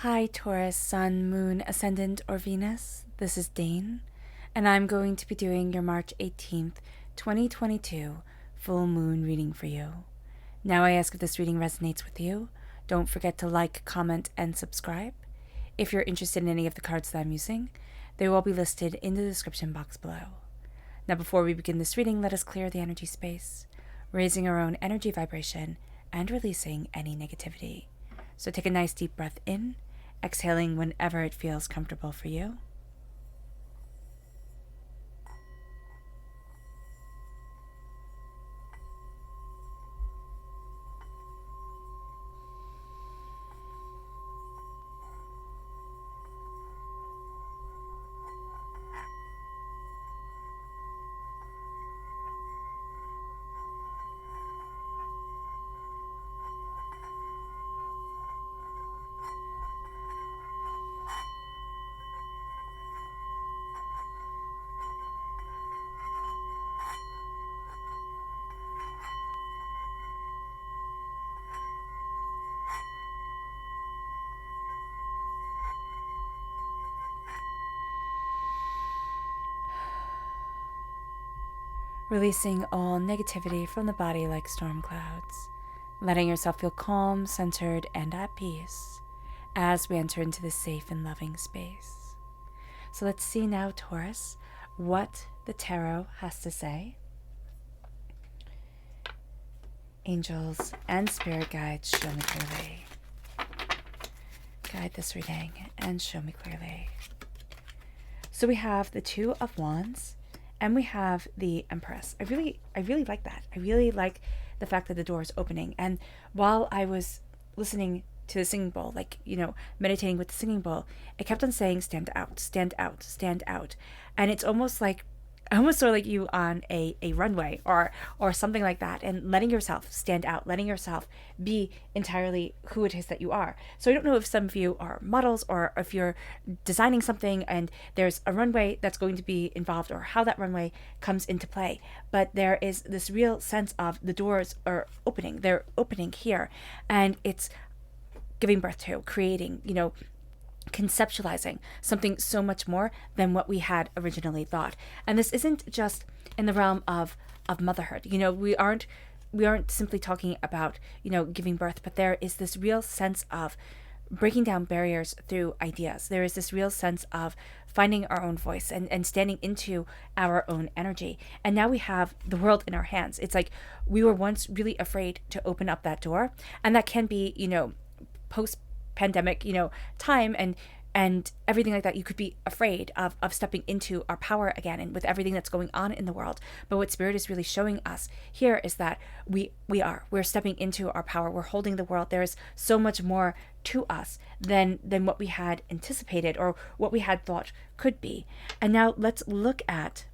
Hi Taurus, Sun, Moon, Ascendant, or Venus. This is Dane, and I'm going to be doing your March 18th, 2022 full moon reading for you. Now I ask if this reading resonates with you. Don't forget to like, comment, and subscribe. If you're interested in any of the cards that I'm using, they will all be listed in the description box below. Now before we begin this reading, let us clear the energy space, raising our own energy vibration and releasing any negativity. So take a nice deep breath in, exhaling whenever it feels comfortable for you. Releasing all negativity from the body like storm clouds, letting yourself feel calm, centered, and at peace as we enter into this safe and loving space. So let's see now, Taurus, what the tarot has to say. Angels and spirit guides, show me clearly. Guide this reading and show me clearly. So we have the Two of Wands, and we have the Empress. I really like that. I really like the fact that the door is opening. And while I was listening to the singing bowl, meditating with the singing bowl, it kept on saying, stand out, stand out, stand out. And it's almost like, I almost saw like you on a runway or something like that, and letting yourself stand out, letting yourself be entirely who it is that you are. So I don't know if some of you are models or if you're designing something and there's a runway that's going to be involved, or how that runway comes into play. But there is this real sense of the doors are opening. They're opening here, and it's giving birth to, creating, conceptualizing something so much more than what we had originally thought. And this isn't just in the realm of motherhood. We aren't simply talking about, giving birth, but there is this real sense of breaking down barriers through ideas. There is this real sense of finding our own voice and standing into our own energy. And now we have the world in our hands. It's like we were once really afraid to open up that door, and that can be, post pandemic, time and everything like that. You could be afraid of stepping into our power again, and with everything that's going on in the world. But what Spirit is really showing us here is that we're stepping into our power. We're holding the world. There is so much more to us than what we had anticipated or what we had thought could be. And now let's look at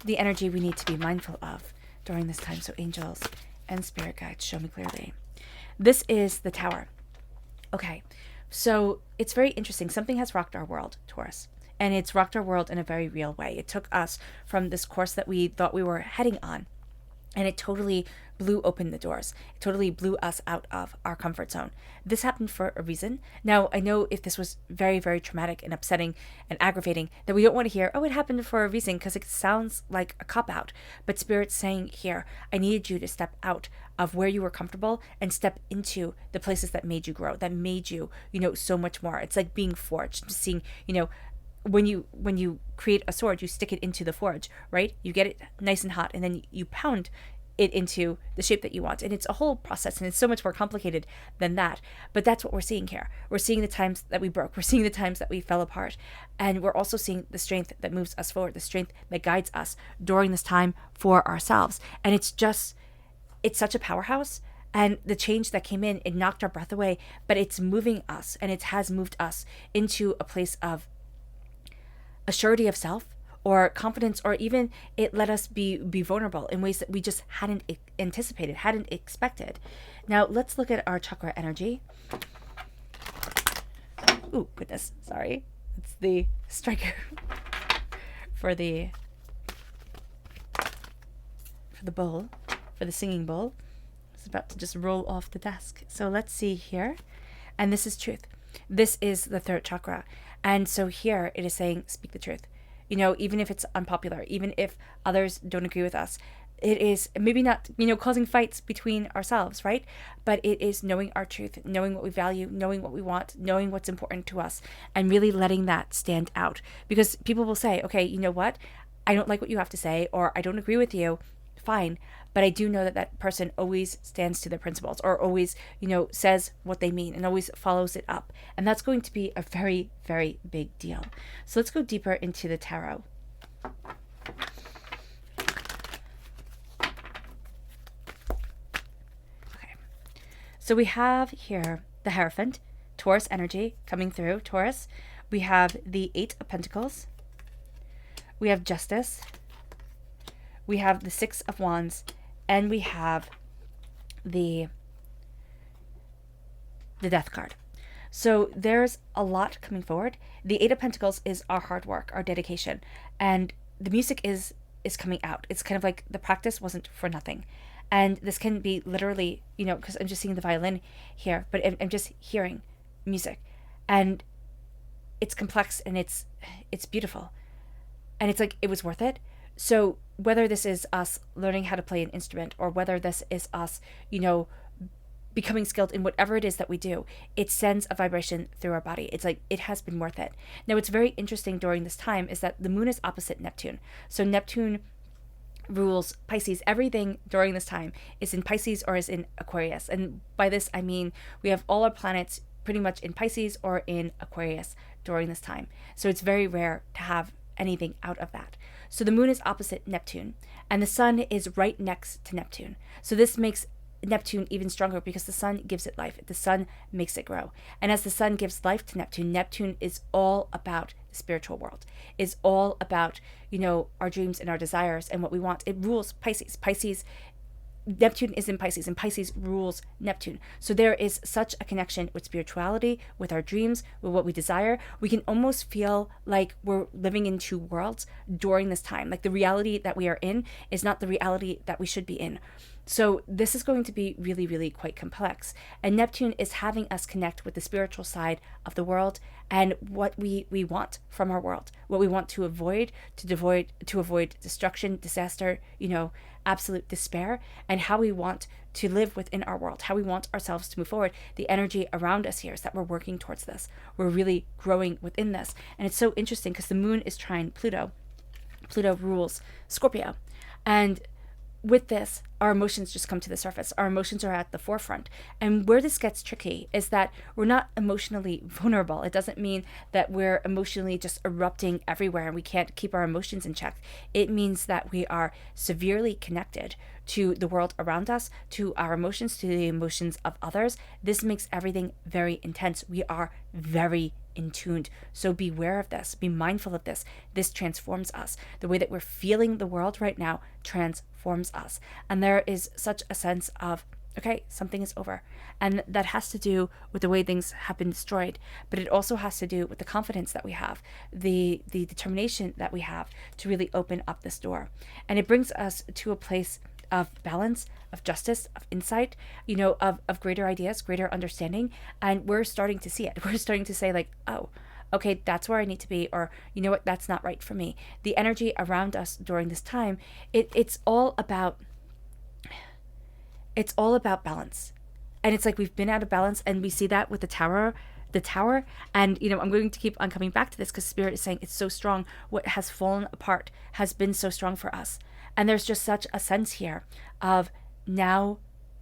the energy we need to be mindful of during this time. So angels and spirit guides, show me clearly. This is the Tower. Okay, so it's very interesting. Something has rocked our world, Taurus, and it's rocked our world in a very real way. It took us from this course that we thought we were heading on, and it totally blew open the doors. It totally blew us out of our comfort zone. This happened for a reason. Now, I know if this was very, very traumatic and upsetting and aggravating, that we don't want to hear, oh, it happened for a reason, because it sounds like a cop-out. But Spirit's saying here, I needed you to step out of where you were comfortable and step into the places that made you grow, that made you, so much more. It's like being forged, seeing, when you create a sword, you stick it into the forge, right? You get it nice and hot, and then you pound it into the shape that you want. And it's a whole process, and it's so much more complicated than that. But that's what we're seeing here. We're seeing the times that we broke. We're seeing the times that we fell apart. And we're also seeing the strength that moves us forward, the strength that guides us during this time for ourselves. And it's such a powerhouse. And the change that came in, it knocked our breath away, but it's moving us, and it has moved us into a place of a surety of self, or confidence, or even it let us be vulnerable in ways that we just hadn't anticipated, hadn't expected. Now let's look at our chakra energy. Ooh, goodness, sorry. It's the striker for the bowl, for the singing bowl. It's about to just roll off the desk. So let's see here. And this is truth. This is the third chakra. And so here it is saying, speak the truth. You know, even if it's unpopular, even if others don't agree with us, it is maybe not, you know, causing fights between ourselves, right? But it is knowing our truth, knowing what we value, knowing what we want, knowing what's important to us, and really letting that stand out. Because people will say, okay, you know what? I don't like what you have to say, or I don't agree with you. Fine. But I do know that that person always stands to their principles, or always, you know, says what they mean and always follows it up. And that's going to be a very, very big deal. So let's go deeper into the tarot. Okay. So we have here the Hierophant, Taurus energy coming through, Taurus. We have the Eight of Pentacles. We have Justice. We have the Six of Wands. And we have the Death card. So there's a lot coming forward. The Eight of Pentacles is our hard work, our dedication. And the music is coming out. It's kind of like the practice wasn't for nothing. And this can be literally, you know, because I'm just seeing the violin here, but I'm just hearing music. And it's complex and it's beautiful. And it's like, it was worth it. So whether this is us learning how to play an instrument, or whether this is us, you know, becoming skilled in whatever it is that we do, it sends a vibration through our body. It's like, it has been worth it. Now, what's very interesting during this time is that the moon is opposite Neptune. So Neptune rules Pisces. Everything during this time is in Pisces or is in Aquarius. And by this, I mean, we have all our planets pretty much in Pisces or in Aquarius during this time. So it's very rare to have anything out of that. So the moon is opposite Neptune, and the sun is right next to Neptune. So this makes Neptune even stronger because the sun gives it life. The sun makes it grow. And as the sun gives life to Neptune, Neptune is all about the spiritual world, is all about, you know, our dreams and our desires and what we want. It rules Pisces. Neptune is in Pisces, and Pisces rules Neptune. So there is such a connection with spirituality, with our dreams, with what we desire. We can almost feel like we're living in two worlds during this time. Like the reality that we are in is not the reality that we should be in. So this is going to be really, really quite complex. And Neptune is having us connect with the spiritual side of the world and what we want from our world, what we want to avoid destruction, disaster, you know, absolute despair, and how we want to live within our world, how we want ourselves to move forward. The energy around us here is that we're working towards this. We're really growing within this. And it's so interesting because the moon is trine Pluto. Pluto rules Scorpio. And with this, our emotions just come to the surface. Our emotions are at the forefront. And where this gets tricky is that we're not emotionally vulnerable. It doesn't mean that we're emotionally just erupting everywhere and we can't keep our emotions in check. It means that we are severely connected to the world around us, to our emotions, to the emotions of others. This makes everything very intense. We are very in tuned. So beware of this. Be mindful of this. This transforms us. The way that we're feeling the world right now transforms us. And there is such a sense of, okay, something is over. And that has to do with the way things have been destroyed. But it also has to do with the confidence that we have, the determination that we have to really open up this door. And it brings us to a place of balance, of justice, of insight, you know, of greater ideas, greater understanding. And we're starting to see it. We're starting to say like, oh, okay, that's where I need to be, or you know what, that's not right for me. The energy around us during this time, it's all about balance. And it's like we've been out of balance, and we see that with the tower. And you know, I'm going to keep on coming back to this because Spirit is saying it's so strong. What has fallen apart has been so strong for us. And there's just such a sense here of now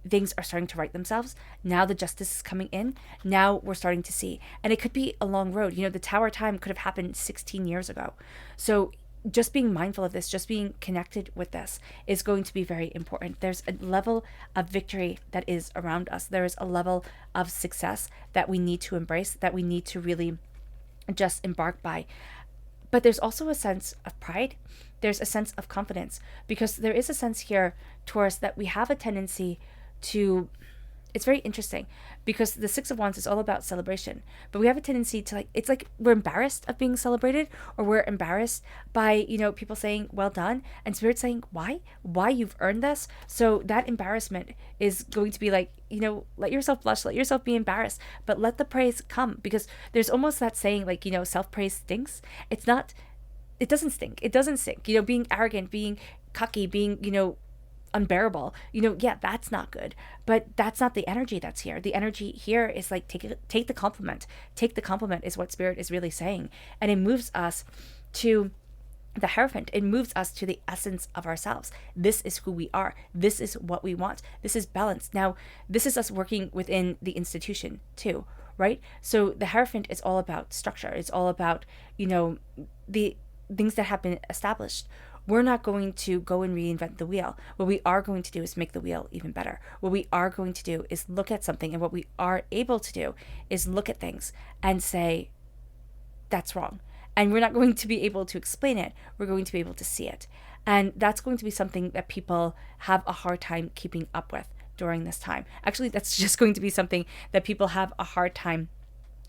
things are starting to right themselves. Now the justice is coming in. Now we're starting to see. And it could be a long road. You know, the tower time could have happened 16 years ago. So just being mindful of this, just being connected with this is going to be very important. There's a level of victory that is around us. There is a level of success that we need to embrace, that we need to really just embark by. But there's also a sense of pride. There's a sense of confidence, because there is a sense here, Taurus, that we have a tendency to It's very interesting because the Six of Wands is all about celebration, but we have a tendency to it's like we're embarrassed of being celebrated, or we're embarrassed by, people saying, well done, and Spirit saying, why you've earned this. So that embarrassment is going to be like, let yourself blush, let yourself be embarrassed, but let the praise come, because there's almost that saying, self-praise stinks. It doesn't stink. It doesn't stink. Being arrogant, being cocky, being, unbearable, yeah, that's not good, but that's not the energy that's here. The energy here is like, take the compliment. Take the compliment is what Spirit is really saying. And it moves us to the Hierophant. It moves us to the essence of ourselves. This is who we are. This is what we want. This is balance. Now, this is us working within the institution too, right? So the Hierophant is all about structure. It's all about, the things that have been established. We're not going to go and reinvent the wheel. What we are going to do is make the wheel even better. What we are going to do is look at something, and what we are able to do is look at things and say, that's wrong. And we're not going to be able to explain it. We're going to be able to see it. And that's going to be something that people have a hard time keeping up with during this time. Actually, that's just going to be something that people have a hard time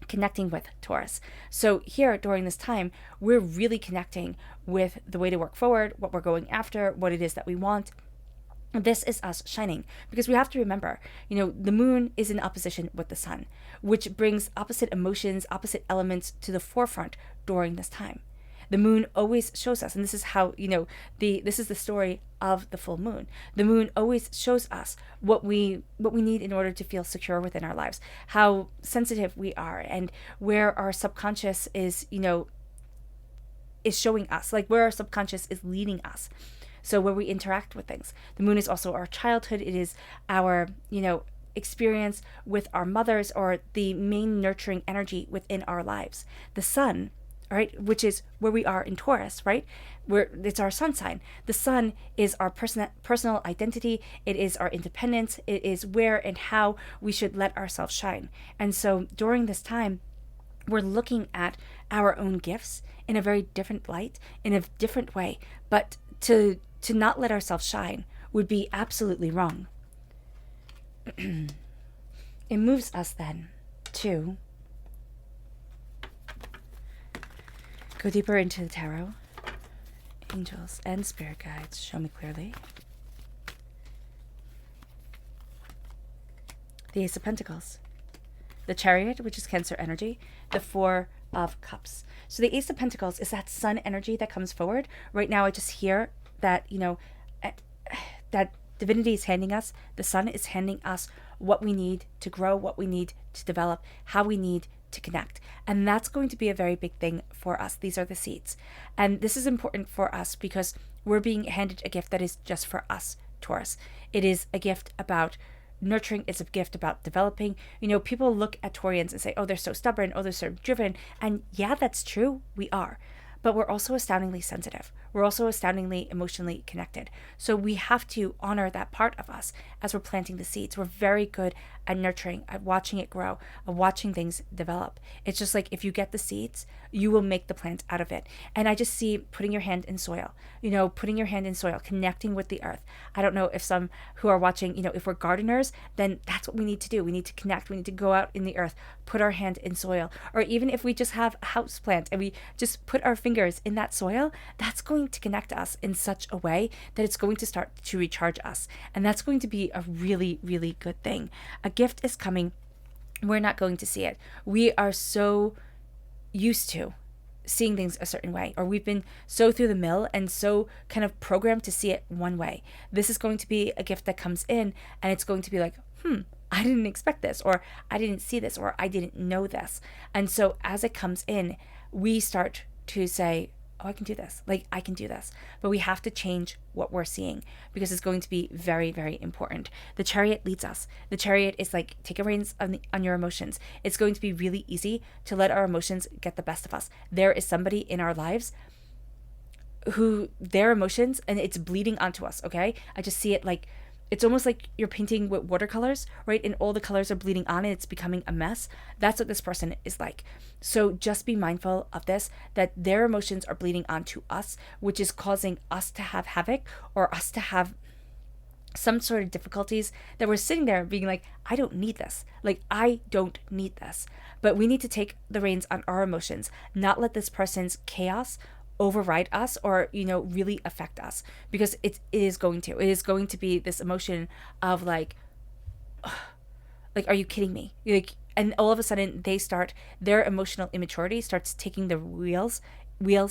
connecting with, Taurus. So here during this time, we're really connecting with the way to work forward, what we're going after, what it is that we want. This is us shining, because we have to remember, the moon is in opposition with the sun, which brings opposite emotions, opposite elements to the forefront during this time. The moon always shows us, and this is how, this is the story of the full moon. The moon always shows us what we need in order to feel secure within our lives, how sensitive we are, and where our subconscious is, is showing us, like where our subconscious is leading us. So where we interact with things. The moon is also our childhood. It is our, experience with our mothers, or the main nurturing energy within our lives. The sun, right, which is where we are in Taurus, right? It's our sun sign. The sun is our personal identity. It is our independence. It is where and how we should let ourselves shine. And so during this time, we're looking at our own gifts in a very different light, in a different way. But to not let ourselves shine would be absolutely wrong. It moves us then to go deeper into the tarot. Angels and spirit guides, show me clearly. The Ace of Pentacles. The Chariot, which is Cancer energy. The Four of Cups. So the Ace of Pentacles is that sun energy that comes forward. Right now I just hear that, that divinity is handing us, the sun is handing us what we need to grow, what we need to develop, how we need to connect. And that's going to be a very big thing for us. These are the seeds. And this is important for us because we're being handed a gift that is just for us, Taurus. It is a gift about nurturing. It's a gift about developing. People look at Taurians and say, oh, they're so stubborn. Oh, they're so driven. And yeah, that's true. We are. But we're also astoundingly sensitive. We're also astoundingly emotionally connected. So we have to honor that part of us as we're planting the seeds. We're very good at nurturing, at watching it grow, at watching things develop. It's just like if you get the seeds, you will make the plant out of it. And I just see putting your hand in soil, putting your hand in soil, connecting with the earth. I don't know if some who are watching, if we're gardeners, then that's what we need to do. We need to connect. We need to go out in the earth, put our hand in soil. Or even if we just have a house plant and we just put our fingers in that soil, that's going to connect us in such a way that it's going to start to recharge us. And that's going to be a really, really good thing. A gift is coming. We're not going to see it. We are so used to seeing things a certain way, or we've been so through the mill and so kind of programmed to see it one way. This is going to be a gift that comes in and it's going to be like, I didn't expect this, or I didn't see this, or I didn't know this. And so as it comes in, we start to say, oh, I can do this. Like, I can do this. But we have to change what we're seeing because it's going to be very, very important. The Chariot leads us. The Chariot is like, take a reins on your emotions. It's going to be really easy to let our emotions get the best of us. There is somebody in our lives who their emotions, and it's bleeding onto us, okay? I just see it like, it's almost like you're painting with watercolors, right? And all the colors are bleeding on and it's becoming a mess. That's what this person is like. So just be mindful of this, that their emotions are bleeding onto us, which is causing us to have havoc, or us to have some sort of difficulties that we're sitting there being like, I don't need this. Like, I don't need this. But we need to take the reins on our emotions, not let this person's chaos override us or, really affect us, because it is going to. It is going to be this emotion of like, are you kidding me? Like, and all of a sudden their emotional immaturity starts taking the wheels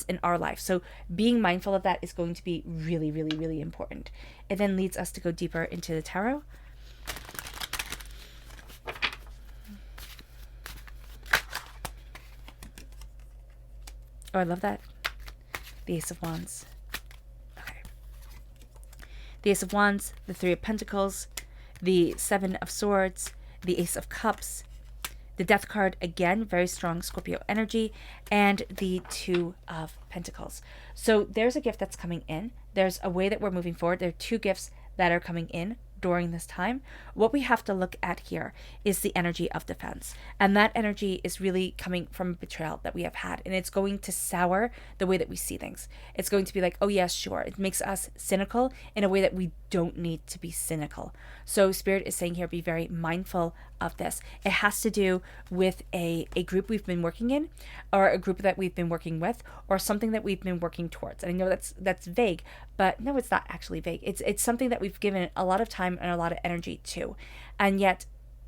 in our life. So being mindful of that is going to be really, really, really important. It then leads us to go deeper into the tarot. Oh, I love that. The Ace of Wands. Okay. The Ace of Wands, the Three of Pentacles, the Seven of Swords, the Ace of Cups, the Death card, again, very strong Scorpio energy, and the Two of Pentacles. So there's a gift that's coming in. There's a way that we're moving forward. There are two gifts that are coming in during this time. What we have to look at here is the energy of defense. And that energy is really coming from betrayal that we have had. And it's going to sour the way that we see things. It's going to be like, oh yes, sure. It makes us cynical in a way that we don't need to be cynical. So Spirit is saying here, be very mindful of this. It has to do with a group we've been working in, or a group that we've been working with, or something that we've been working towards. And I know that's vague, but no, it's not actually vague. It's something that we've given a lot of time and a lot of energy to, and yet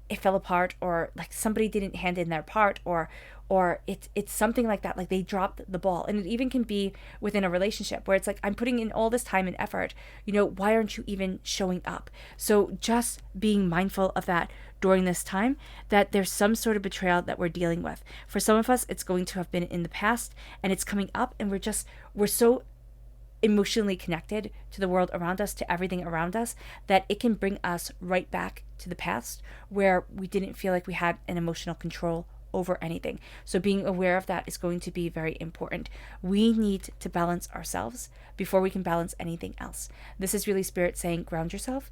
it fell apart, or like somebody didn't hand in their part, or it's something like that, like they dropped the ball. And it even can be within a relationship where it's like, I'm putting in all this time and effort, why aren't you even showing up? So just being mindful of that during this time, that there's some sort of betrayal that we're dealing with. For some of us, it's going to have been in the past, and it's coming up, and we're so emotionally connected to the world around us, to everything around us, that it can bring us right back to the past where we didn't feel like we had an emotional control over anything. So being aware of that is going to be very important. We need to balance ourselves before we can balance anything else. This is really Spirit saying, ground yourself.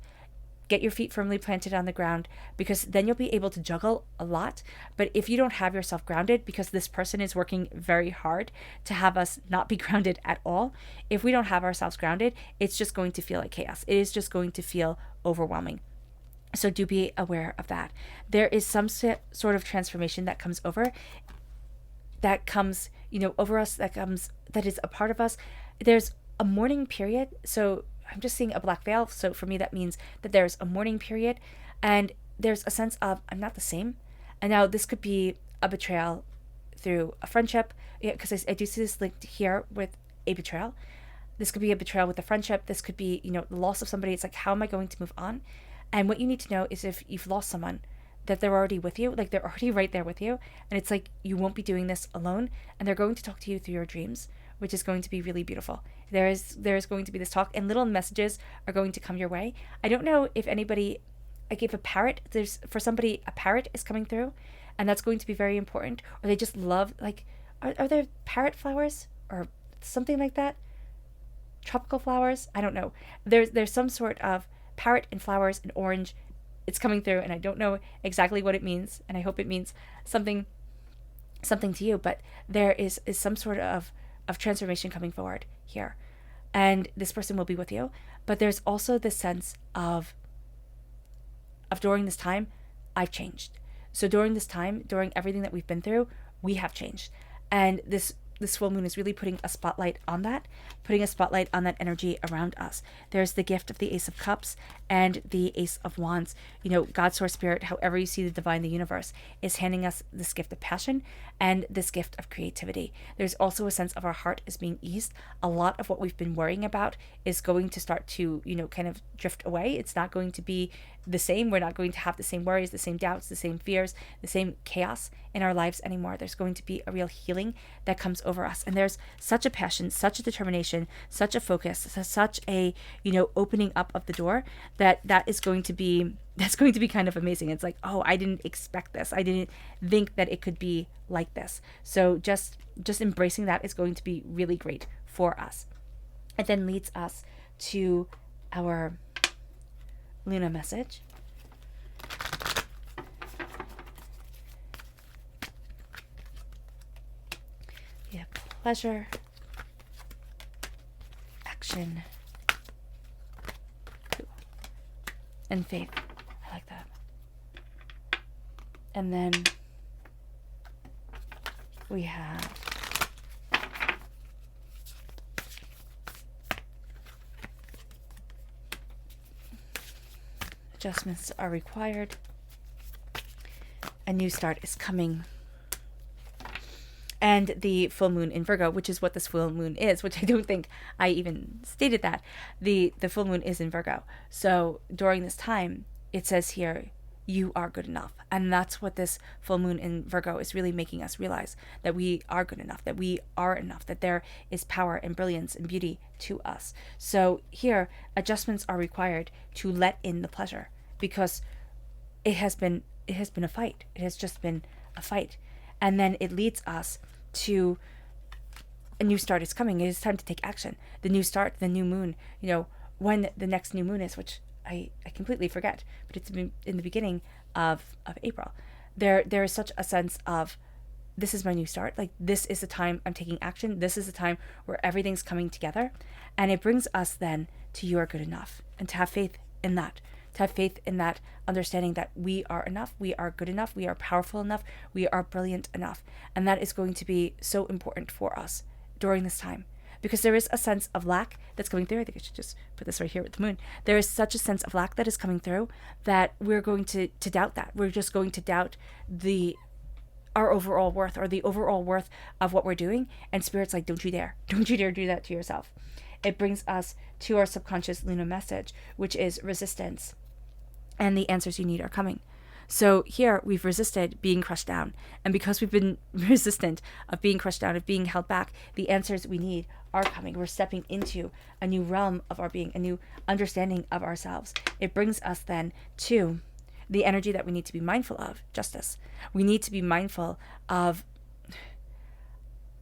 Get your feet firmly planted on the ground, because then you'll be able to juggle a lot. But if you don't have yourself grounded, because this person is working very hard to have us not be grounded at all, if we don't have ourselves grounded, it's just going to feel like chaos. It is just going to feel overwhelming. So do be aware of that. There is some sort of transformation that comes over, over us, that is a part of us. There's a mourning period. So I'm just seeing a black veil. So for me, that means that there's a mourning period, and there's a sense of, I'm not the same. And now this could be a betrayal through a friendship, because I do see this linked here with a betrayal. This could be a betrayal with a friendship. This could be, the loss of somebody. It's like, how am I going to move on? And what you need to know is, if you've lost someone, that they're already with you, like they're already right there with you. And it's like, you won't be doing this alone, and they're going to talk to you through your dreams, which is going to be really beautiful. There is going to be this talk, and little messages are going to come your way. I don't know if anybody, like if a parrot, for somebody, a parrot is coming through, and that's going to be very important. Or they just love, like, are there parrot flowers or something like that? Tropical flowers? I don't know. There's some sort of parrot and flowers and orange. It's coming through, and I don't know exactly what it means, and I hope it means something to you, but there is some sort of transformation coming forward here, and this person will be with you. But there's also this sense of during this time, I've changed. So during this time, during everything that we've been through, we have changed, and this full moon is really putting a spotlight on that energy around us. There's the gift of the Ace of Cups and the Ace of Wands. God, Source, Spirit, however you see the divine, the universe, is handing us this gift of passion and this gift of creativity. There's also a sense of our heart is being eased. A lot of what we've been worrying about is going to start to, kind of drift away. It's not going to be the same. We're not going to have the same worries, the same doubts, the same fears, the same chaos in our lives anymore. There's going to be a real healing that comes over us. And there's such a passion, such a determination, such a focus, such a, opening up of the door that is going to be, that's going to be kind of amazing. It's like, oh, I didn't expect this. I didn't think that it could be like this. So just embracing that is going to be really great for us. It then leads us to our Luna message. Yeah, pleasure, action, and faith. I like that. And then we have adjustments are required. A new start is coming. And the full moon in Virgo, which is what this full moon is, which I don't think I even stated that. The full moon is in Virgo. So during this time, it says here, you are good enough. And that's what this full moon in Virgo is really making us realize, that we are good enough, that we are enough, that there is power and brilliance and beauty to us. So here, adjustments are required to let in the pleasure, because it has been a fight. It has just been a fight. And then it leads us to a new start is coming. It is time to take action. The new start, the new moon, when the next new moon is, which I completely forget, but it's in the beginning of April. There is such a sense of, this is my new start. Like, this is the time I'm taking action. This is the time where everything's coming together. And it brings us then to you are good enough, and to have faith in that. To have faith in that understanding that we are enough, we are good enough, we are powerful enough, we are brilliant enough. And that is going to be so important for us during this time, because there is a sense of lack that's coming through. I think I should just put this right here with the moon. There is such a sense of lack that is coming through that we're going to doubt that. We're just going to doubt our overall worth, or the overall worth of what we're doing. And Spirit's like, don't you dare do that to yourself. It brings us to our subconscious Luna message, which is resistance. And the answers you need are coming. So here we've resisted being crushed down. And because we've been resistant of being crushed down, of being held back, the answers we need are coming. We're stepping into a new realm of our being, a new understanding of ourselves. It brings us then to the energy that we need to be mindful of, justice. We need to be mindful of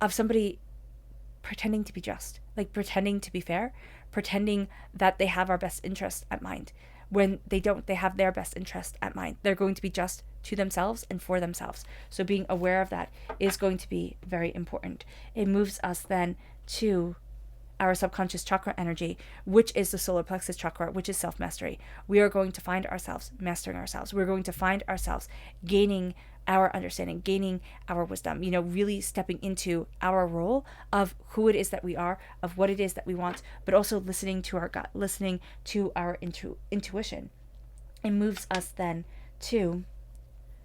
somebody pretending to be just, like pretending to be fair, pretending that they have our best interest at mind. When they don't, they have their best interest at mind. They're going to be just to themselves and for themselves. So being aware of that is going to be very important. It moves us then to our subconscious chakra energy, which is the solar plexus chakra, which is self-mastery. We are going to find ourselves mastering ourselves. We're going to find ourselves gaining our understanding, gaining our wisdom, really stepping into our role of who it is that we are, of what it is that we want, but also listening to our gut, listening to our intuition. It moves us then to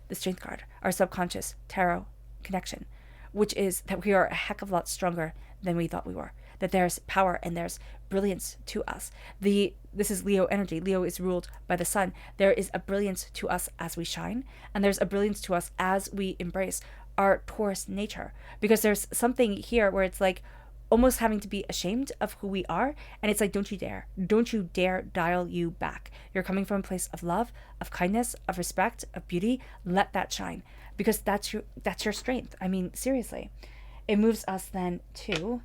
the strength card, our subconscious tarot connection, which is that we are a heck of a lot stronger than we thought we were, that there's power and there's brilliance to us. This is Leo energy. Leo is ruled by the sun. There is a brilliance to us as we shine, and there's a brilliance to us as we embrace our Taurus nature, because there's something here where it's like almost having to be ashamed of who we are, and it's like, don't you dare dial you back. You're coming from a place of love, of kindness, of respect, of beauty. Let that shine, because that's your strength. I mean, seriously. It moves us then to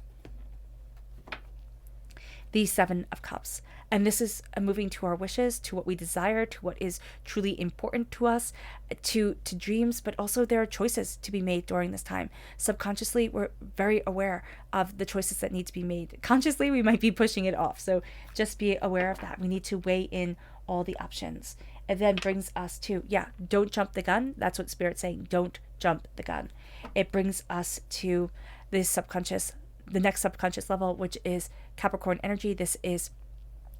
the Seven of Cups. And this is moving to our wishes, to what we desire, to what is truly important to us, to dreams, but also there are choices to be made during this time. Subconsciously, we're very aware of the choices that need to be made. Consciously, we might be pushing it off. So just be aware of that. We need to weigh in all the options. It then brings us to, don't jump the gun. That's what Spirit's saying. Don't jump the gun. It brings us to the next subconscious level, which is Capricorn energy. This is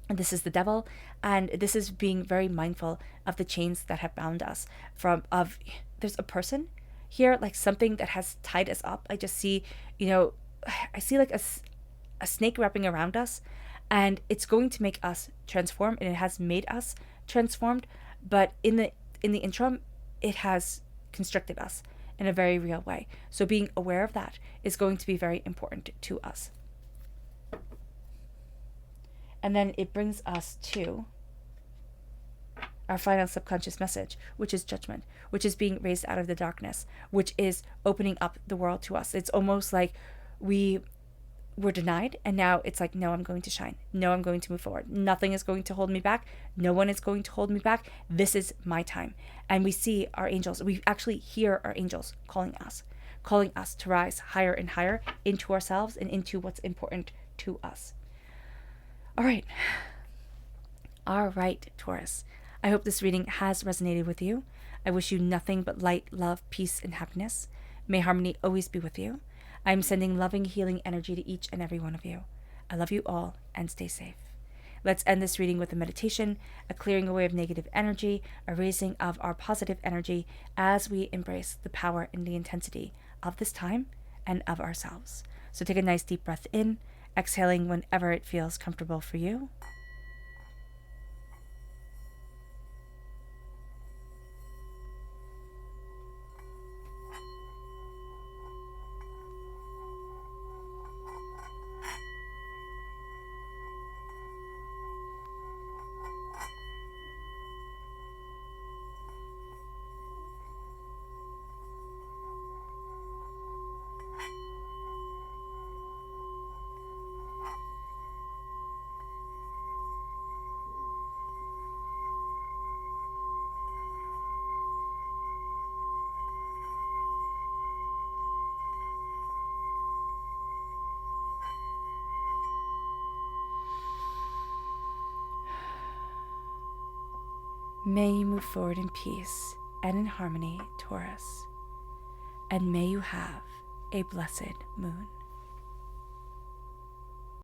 the devil, and this is being very mindful of the chains that have bound us. There's a person here, like something that has tied us up. I just see, I see like a snake wrapping around us, and it's going to make us transform, and it has made us transformed, but in the interim, it has constricted us in a very real way. So being aware of that is going to be very important to us. And then it brings us to our final subconscious message, which is judgment, which is being raised out of the darkness, which is opening up the world to us. It's almost like we were denied, and now it's like, no, I'm going to shine. No, I'm going to move forward. Nothing is going to hold me back. No one is going to hold me back. This is my time. And we see our angels. We actually hear our angels calling us to rise higher and higher into ourselves and into what's important to us. All right, Taurus. I hope this reading has resonated with you. I wish you nothing but light, love, peace, and happiness. May harmony always be with you. I am sending loving, healing energy to each and every one of you. I love you all, and stay safe. Let's end this reading with a meditation, a clearing away of negative energy, a raising of our positive energy as we embrace the power and the intensity of this time and of ourselves. So take a nice deep breath in, exhaling whenever it feels comfortable for you. May you move forward in peace and in harmony, Taurus, and may you have a blessed moon.